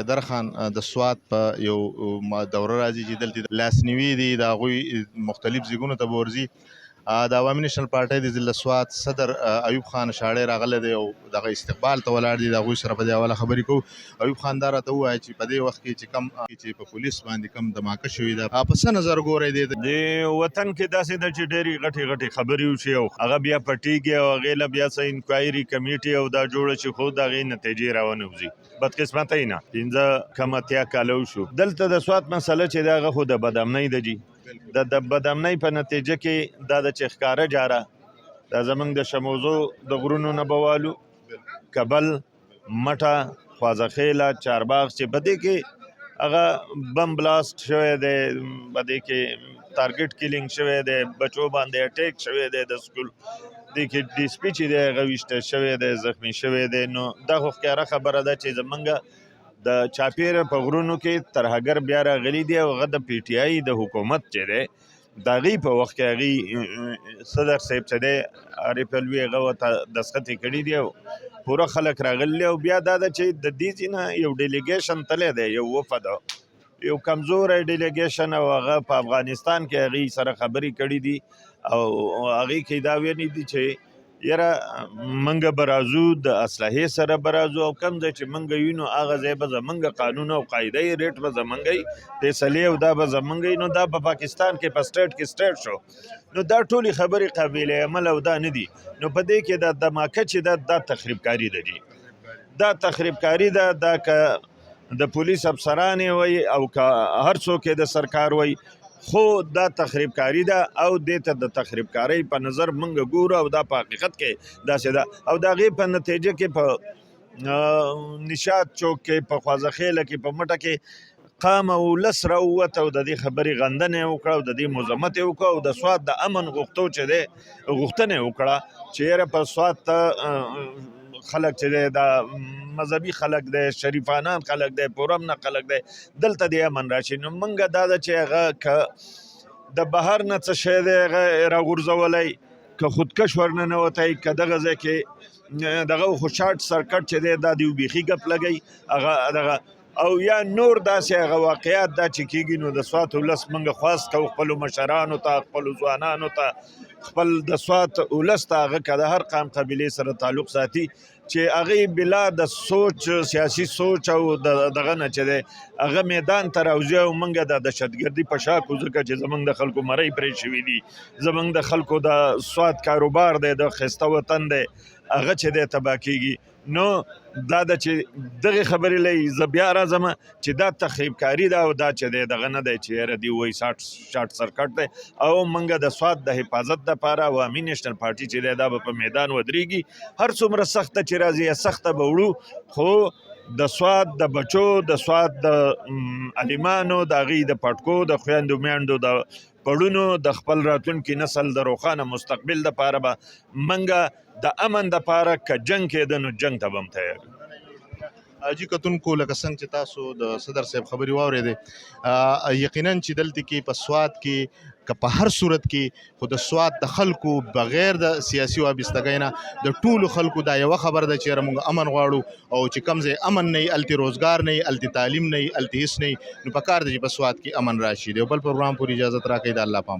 درخان د سوات په یو دوره راځي چې دلته د لاسنیوي دي د هغوی مختلف ځایونو ته به ورځي. د عوامي نیشنل پارټۍ د ضلع سوات صدر ایوب خان شاړی راغلی دی او دغه استقبال ته ولاړ دي. د هغوی سره په دې حواله خبرې کوو. ایوب خان دا راته ووایه چې په دې وخت کې چې کم چې په پولیس باندې کم دماکه شوې ده، په څه نظر ګورئ دی د وطن کې داسې ده چې ډېرې غټې غټې خبرې وشي او هغه بیا پټېږي او هغې له بیا څه انکوایري کمیټې او دا جوړه شي، خو د هغې نتیجې راونه وځي. بدقسمتۍ نه 15 کم اتیا کاله وشو. دلته د سوات مسله چې ده هغه خو د بدامنۍ ده جي. د بدامنۍ په نتیجه کې دا د چې ښکاره جاره دا زمونږ د شموزو د غرونو نه به والو، کبل، مټه، خوازخیله، چارباغ چې په دې کې هغه بم بلاست شوی دی، په دې کې ټارګټ کیلینګ شوی دی، بچو باندې اټیک شوی دی، د سکول دې کې ډي سپي چې دی هغه ویشته شوی دی، زخمي شوی دی. نو دا خو ښکاره خبره ده چې زمونږ د چاپیره په غرونو کې ترهګر بیا راغلی دی او هغه د پی ټي آی د حکومت چې دی د هغې په وخت کې هغې صدر صاحب چې دی عارف الوي هغه ورته دسخط یې کړي دي او پوره خلک راغلي. او بیا دا ده چې د دې ځای نه یو ډیلیګیشن تللی دی، یو وفد، یو کمزوری ډیلیګیشن، او هغه په افغانستان کې هغې سره خبرې کړي دي او هغې کې دا ویلي دي چې یاره منګه به راځو، د اسلحې سره به راځو او کوم ځای چې منګه وینو هغه ځای به زمونږ قانون او قاعده ریټ به زمونږ وي، فیصلې او دا به زمونږ وي. نو دا په پاکستان کې په سټیټ کې سټیټ شو. نو دا ټولې خبرې قابل عمل او دا نه دي. نو په دې کې دا دماکه چې دا تخریبکاري ده جي، دا تخریبکاري ده. دا که د پولیس افسران وي او که هر څوک د سرکار وي، خو دا تخریبکاری ده او دې ته د تخریبکارۍ په نظر موږ ګورو او دا په حقیقت کې داسې ده. او د هغې په نتیجه کې په نشاط چوک کې، په خوازخیله کې، په مټه کې قام او ولس راووت او د دې خبرې غندنه یې وکړه او د دې مذمت یې وکړه او د سوات د امن غوښتنه یې وکړه چې یاره په سوات ته خلک چې دی دا مذهبي خلک دی، شریفانان خلک دی، پرامنه خلک دی، دلته د امن راشي. نو موږ دا ده چې هغه که د بهر نه څه شی دی هغه راغورځولی، که خودکش ورننوتی، که دغه ځای کې دغه خو شارټ سرکټ چې دی دا د یو بیخي ګپ لګی هغه دغه، او یا نور داسې هغه واقعیات دا چې کېږي. نو د سوات ولس موږ خواست کوو خپلو مشرانو ته، خپلو ځوانانو ته، خپل د سوات ولس ته، هغه که د هر قام قبیلې سره تعلق ساتي، چې هغې بلا د سوچ، سیاسي سوچ او دغه نه چې دی هغه میدان ته راوځي او موږ د دهشتګردي په شا کړو، ځکه چې زموږ د خلکو مرۍ پرې شوي دي، زموږ د خلکو د سوات کاروبار دی، د ښایسته وطن دی، هغه چې دی تباه کېږي. نو دا ده چې دغې خبرې لای زه بیا راځم چې دا تخریبکاري ده او دا چې دی دغه نه دی چې یاره دی وایي شارټ سرکټ دی. او موږ د سوات د حفاظت دپاره عوامي نیشنل پارټي چې دی دا به په میدان ودرېږي. هر څومره سخته چې راځي سخته به وړو، خو د سوات د بچو، د سوات د عالمانو، د هغې د پټکو، د خویندو میندو، د پړونو، د خپل راتلونکي نسل د روښانه مستقبل دپاره به موږ د امن دپاره که جنګ کېده نو جنګ ته به هم تیار یو. حاجي کتونکو لکه څنګه چې تاسو د صدر صاحب خبرې واورېدې، یقینا چې دلته کې په سوات کې که په هر صورت کې خو د سوات د خلکو بغیر د سیاسي وابستګۍ نه د ټولو خلکو دا یوه خبره ده چې یاره موږ امن غواړو او چې کوم ځای امن نه وي هلتې روزګار نه وي، هلتې تعلیم نه وي، هلتې هېڅ نه وي. نو پکار ده چې په سوات کې امن راشي. د یو بل پروګرام پورې اجازت راکړئ. د الله په امان.